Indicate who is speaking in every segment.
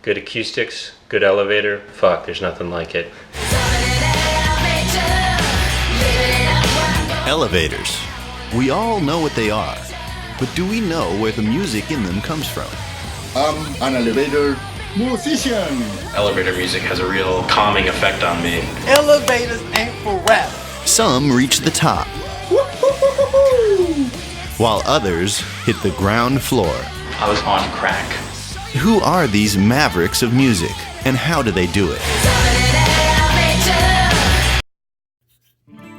Speaker 1: Good acoustics, good elevator. Fuck, there's nothing like it.
Speaker 2: Elevators. We all know what they are, but do we know where the music in them comes from?
Speaker 3: I'm an elevator musician.
Speaker 1: Elevator music has a real calming effect on me.
Speaker 4: Elevators ain't for rap.
Speaker 2: Some reach the top, while others hit the ground floor.
Speaker 1: I was on crack.
Speaker 2: Who are these mavericks of music, and how do they do it?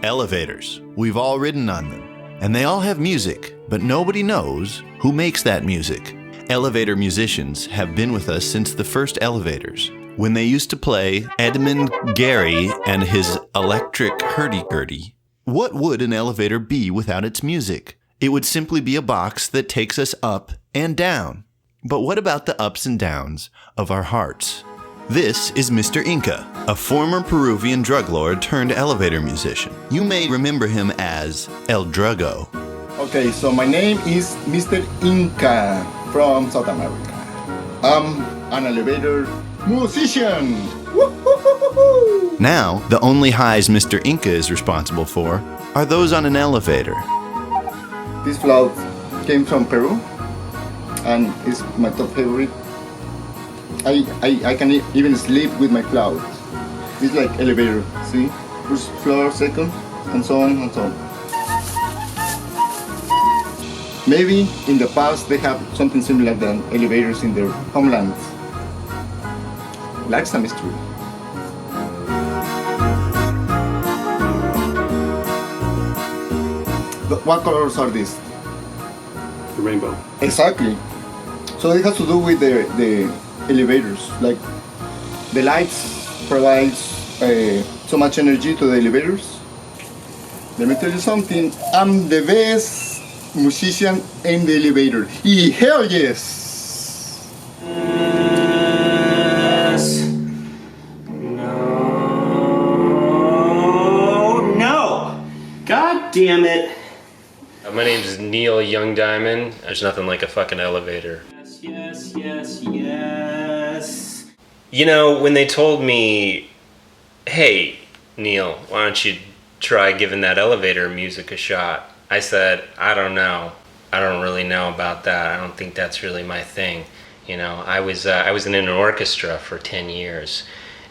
Speaker 2: Elevators. We've all ridden on them, and they all have music, but nobody knows who makes that music. Elevator musicians have been with us since the first elevators, when they used to play Edmund Gary and his electric hurdy-gurdy. What would an elevator be without its music? It would simply be a box that takes us up and down. But what about the ups and downs of our hearts? This is Mr. Inca, a former Peruvian drug lord turned elevator musician. You may remember him as El Drugo.
Speaker 3: Okay, so my name is Mr. Inca from South America. I'm an elevator musician.
Speaker 2: Now, the only highs Mr. Inca is responsible for are those on an elevator.
Speaker 3: This flute came from Peru and is my top favorite. I can even sleep with my flute. It's like elevator, see? First floor, second, and so on and so on. Maybe in the past they have something similar than elevators in their homelands. Like some mystery. What colors are these?
Speaker 5: The rainbow.
Speaker 3: Exactly. So it has to do with the elevators. Like the lights provides so much energy to the elevators. Let me tell you something. I'm the best musician in the elevator. Hell yes!
Speaker 5: No! God damn it!
Speaker 1: My name's Neil Young Diamond. There's nothing like a fucking elevator.
Speaker 5: Yes.
Speaker 1: You know, when they told me, hey, Neil, why don't you try giving that elevator music a shot? I said, I don't know. I don't really know about that. I don't think that's really my thing. You know, I was in an orchestra for 10 years,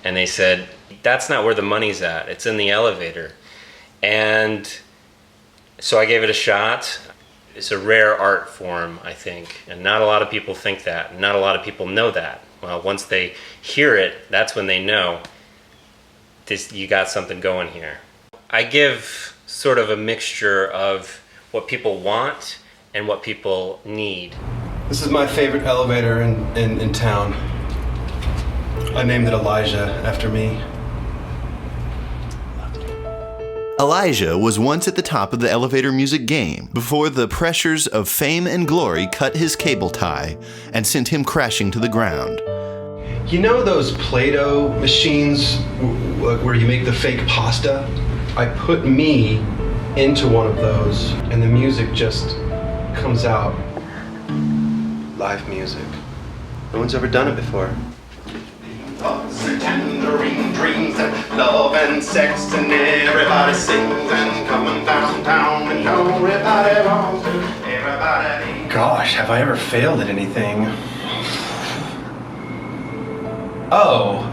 Speaker 1: and they said, that's not where the money's at. It's in the elevator. And so I gave it a shot. It's a rare art form, I think, and not a lot of people think that. Not a lot of people know that. Well, once they hear it, that's when they know this, you got something going here. I give sort of a mixture of what people want and what people need.
Speaker 5: This is my favorite elevator in town. I named it Elijah after me.
Speaker 2: Elijah was once at the top of the elevator music game before the pressures of fame and glory cut his cable tie and sent him crashing to the ground.
Speaker 5: You know those Play-Doh machines where you make the fake pasta? I put me into one of those and the music just comes out. Live music. No one's ever done it before.
Speaker 6: Thoughts and tangerine dreams and love and sex and everybody sings and coming downtown and everybody wants to, everybody.
Speaker 5: Gosh, have I ever failed at anything? Oh,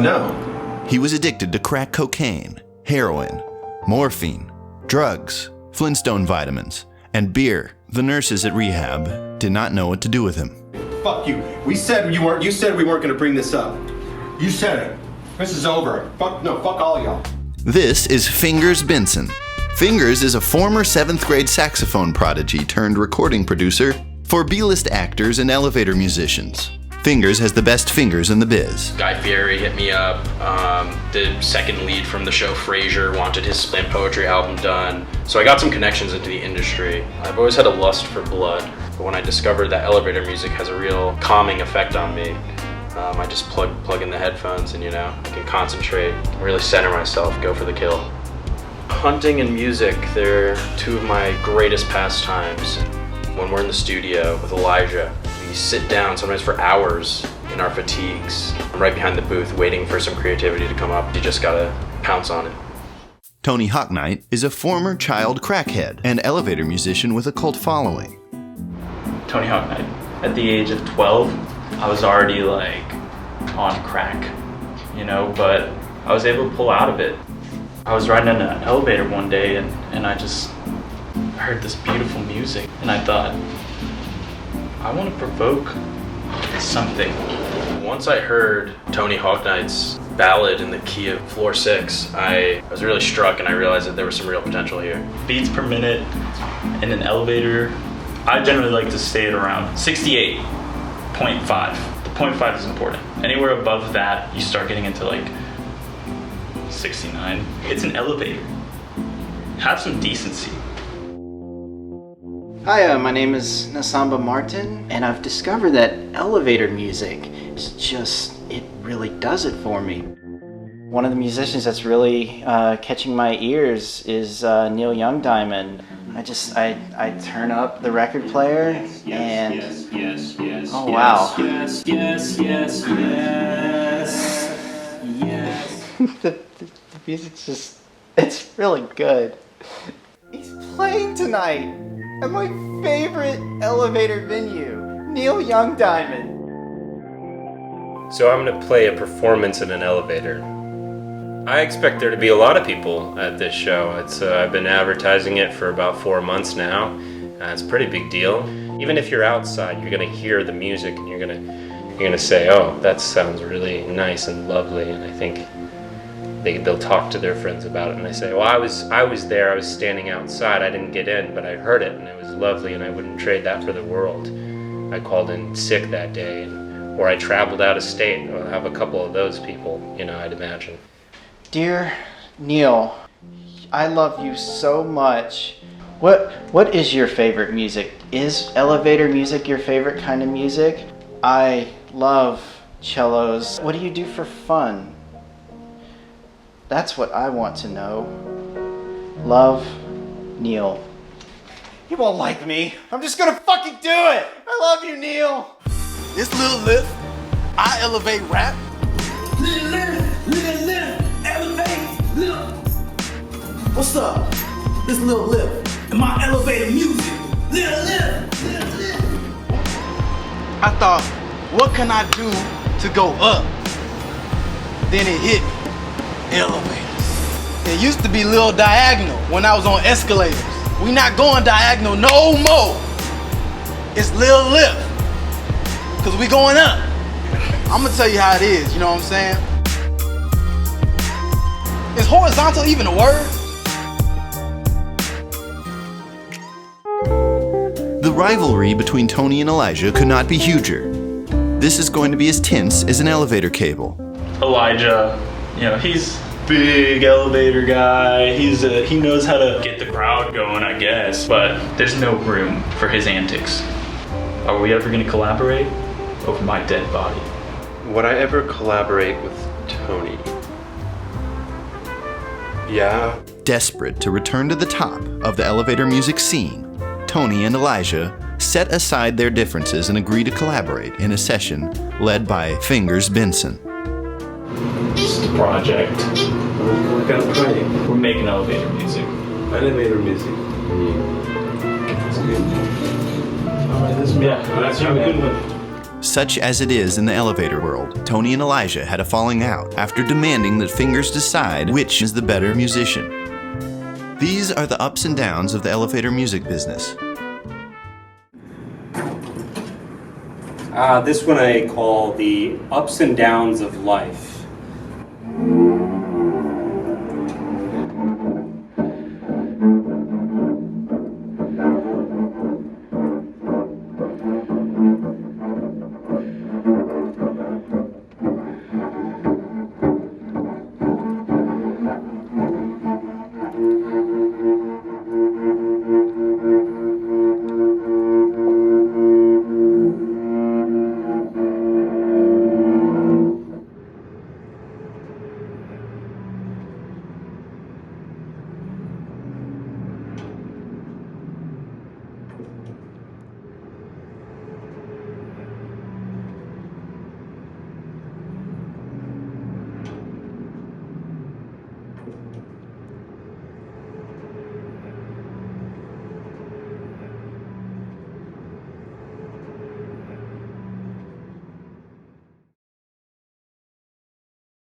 Speaker 5: no.
Speaker 2: He was addicted to crack cocaine, heroin, morphine, drugs, Flintstone vitamins, and beer. The nurses at rehab did not know what to do with him.
Speaker 5: Fuck you. You said we weren't gonna bring this up. You said it. This is over. Fuck all y'all.
Speaker 2: This is Fingers Benson. Fingers is a former 7th grade saxophone prodigy turned recording producer for B-list actors and elevator musicians. Fingers has the best fingers in the biz.
Speaker 1: Guy Fieri hit me up. The second lead from the show Frasier wanted his slam poetry album done. So I got some connections into the industry. I've always had a lust for blood, but when I discovered that elevator music has a real calming effect on me, I just plug in the headphones and, you know, I can concentrate, really center myself, go for the kill. Hunting and music, they're two of my greatest pastimes.
Speaker 5: when we're in the studio with Elijah, we sit down sometimes for hours in our fatigues. I'm right behind the booth waiting for some creativity to come up. You just gotta pounce on it.
Speaker 2: Tony Hawknight is a former child crackhead and elevator musician with a cult following.
Speaker 7: Tony Hawknight. At the age of 12, I was already like on crack, you know, but I was able to pull out of it. I was riding in an elevator one day and I just heard this beautiful music and I thought, I want to provoke something.
Speaker 5: Once I heard Tony Hawknight's ballad in the key of floor 6, I was really struck and I realized that there was some real potential here.
Speaker 7: Beats per minute in an elevator, I generally like to stay at around 68.5. The 0.5 is important. Anywhere above that, you start getting into like 69. It's an elevator. Have some decency.
Speaker 8: Hi, my name is Nasamba Martin, and I've discovered that elevator music is just, it really does it for me. One of the musicians that's really catching my ears is Neil Young Diamond. I turn up the record player and oh wow. The music's just, it's really good. He's playing tonight at my favorite elevator venue, Neil Young Diamond.
Speaker 1: So I'm going to play a performance in an elevator. I expect there to be a lot of people at this show. I've been advertising it for about 4 months now. It's a pretty big deal. Even if you're outside, you're going to hear the music and you're going to say, oh, that sounds really nice and lovely. And I think they'll talk to their friends about it and they say, well, I was there, I was standing outside, I didn't get in, but I heard it and it was lovely and I wouldn't trade that for the world. I called in sick that day, or I traveled out of state. I'll have a couple of those people, I'd imagine.
Speaker 8: Dear Neil, I love you so much. What is your favorite music? Is elevator music your favorite kind of music? I love cellos. What do you do for fun? That's what I want to know. Love, Neil. You won't like me. I'm just gonna fucking do it. I love you, Neil.
Speaker 4: This little lift, I elevate rap. Little lift, elevate, little. What's up? This little lift and my elevator music. Little lift. I thought, what can I do to go up? Then it hit me. Elevators. It used to be little diagonal when I was on escalators. We not going diagonal no more. It's little lift. Cause we going up. I'm gonna tell you how it is, you know what I'm saying? Is horizontal even a word?
Speaker 2: The rivalry between Tony and Elijah could not be huger. This is going to be as tense as an elevator cable.
Speaker 7: Elijah, he's big elevator guy. He knows how to get the crowd going, I guess, but there's no room for his antics. Are we ever gonna collaborate over my dead body?
Speaker 5: Would I ever collaborate with Tony? Yeah.
Speaker 2: Desperate to return to the top of the elevator music scene, Tony and Elijah set aside their differences and agree to collaborate in a session led by Fingers Benson.
Speaker 7: Project.
Speaker 5: What kind of project?
Speaker 7: We're making elevator music.
Speaker 5: Elevator music. That's good. Alright, that's a good one.
Speaker 2: Such as it is in the elevator world, Tony and Elijah had a falling out after demanding that Fingers decide which is the better musician. These are the ups and downs of the elevator music business.
Speaker 9: This one I call the ups and downs of life.